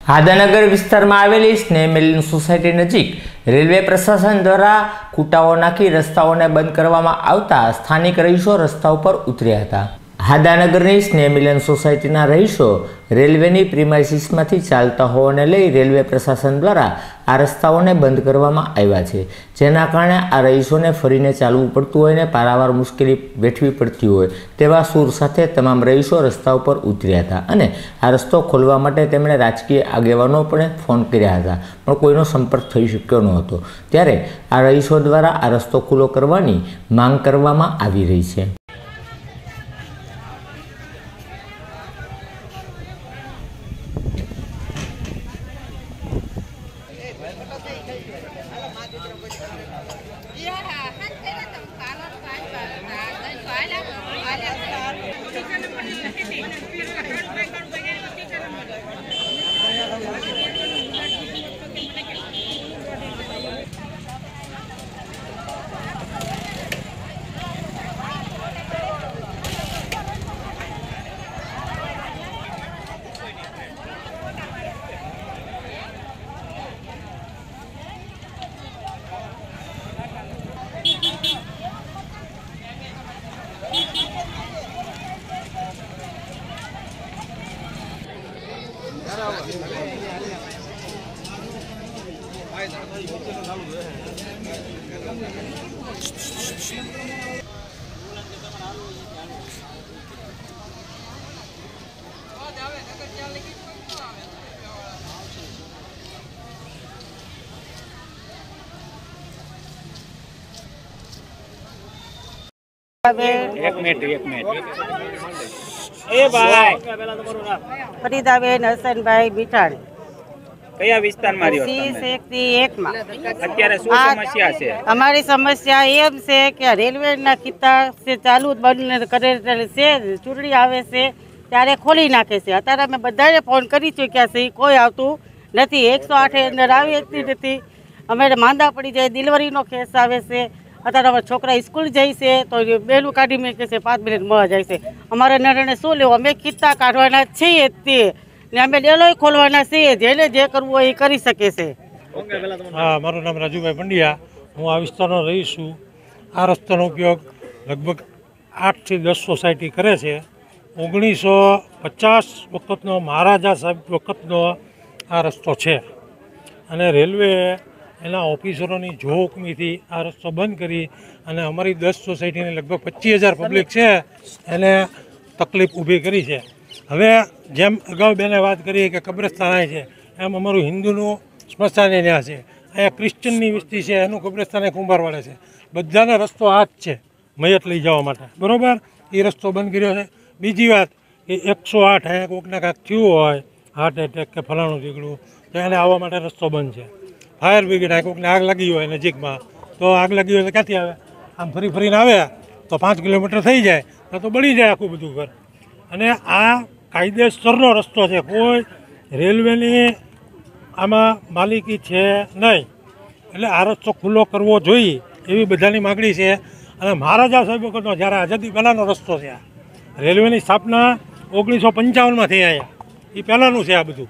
હાદાનગર વિસ્તારમાં આવેલી સ્નેહ મિલન સોસાયટી નજીક રેલવે પ્રશાસન દ્વારા ખૂંટાઓ નાખી રસ્તાઓને બંધ કરવામાં આવતા સ્થાનિક રહીશો રસ્તા ઉપર ઉતર્યા હતા। હાદાનગરની સ્નેહ મિલન સોસાયટીના રહીશો રેલવેની પ્રિમાઇસીસમાંથી ચાલતા હોવાને લઈ રેલવે પ્રશાસન દ્વારા આ રસ્તાઓને બંધ કરવામાં આવ્યા છે, જેના કારણે આ રહીશોને ફરીને ચાલવું પડતું હોય ને પારાવાર મુશ્કેલી વેઠવી પડતી હોય તેવા સૂર સાથે તમામ રહીશો રસ્તા ઉપર ઉતર્યા હતા અને આ રસ્તો ખોલવા માટે તેમણે રાજકીય આગેવાનો પણ ફોન કર્યા હતા, પણ કોઈનો સંપર્ક થઈ શક્યો ન હતો। ત્યારે આ રહીશો દ્વારા આ રસ્તો ખુલ્લો કરવાની માંગ કરવામાં આવી રહી છે। एक मिनट ए भाई फरीदाबेन हसनभाई मीठाणी कया विस्तार में रहो सी सेक्टी 1 में અત્યારે શું સમસ્યા છે? हमारी समस्या एम से कि रेलवे ना किता से चालू बंद करे से चूंटणी आवे से त्यारे खोली नाखे से। अत्यारे मैं बधाने फोन करी चूक्या छे, कोई आवतुं नथी। 108 अंदर आवती नथी। अमे मांदा पड़ी जाए, डिलीवरी नो केस आवे से। अत्यारे अमारा छोकरा स्कूल जाए से तो बेलू काढ़ी मेके से 5 मिनिट में जाए से। अमारा निर्णय शुं लेवो? अमे किता काढवाना छीए ते ने अमे डेलोय खोलवाना छीए, जेने जे करवुं होय ए करी शके छे। हाँ, मारू नाम राजूभाई पंड्या, हूँ आ विस्तारनो रही छूँ। आ रસ્તાનો ઉપયોગ લગભગ 8 થી 10 સોસાયટી કરે છે। 1950 વખતનો મહારાજા સાહેબ વખતનો આ રસ્તો છે અને રેલવે એના ઓફિસરોની જોખમીથી આ રસ્તો બંધ કરી અને અમારી 10 સોસાયટીની લગભગ 25,000 પબ્લિક છે એને તકલીફ ઊભી કરી છે। હવે જેમ અગાઉ બેને વાત કરી કે કબ્રસ્તાન અહીં છે, એમ અમારું હિન્દુનું સ્મશાન ત્યાં છે, અહીંયા ક્રિશ્ચનની વસ્તી છે એનું કબ્રસ્તાન કુંભારવાડે છે। બધાને રસ્તો આ જ છે મયત લઈ જવા માટે, બરાબર? એ રસ્તો બંધ કર્યો છે। બીજી વાત કે 108 અહીંયા કોઈકને કાંઈક થયું હોય, હાર્ટ એટેક કે ફલાણું દીકડું, તો એને આવવા માટે રસ્તો બંધ છે। ફાયર બ્રિગેડ અહીં કોઈકને આગ લાગી હોય નજીકમાં, તો આગ લાગી હોય તો ક્યાંથી આવે? આમ ફરીને આવે તો 5 કિલોમીટર થઈ જાય તો બળી જાય આખું બધું ઘર। અને આ કાયદેસરનો રસ્તો છે, કોઈ રેલવેની આમાં માલિકી છે નહીં, એટલે આ રસ્તો ખુલ્લો કરવો જોઈએ એવી બધાની માગણી છે। અને મહારાજા સાહેબ વખતનો જ્યારે આઝાદી પહેલાંનો રસ્તો છે, રેલવેની સ્થાપના 1955માં થઈ, અહીંયા એ પહેલાંનું છે આ બધું।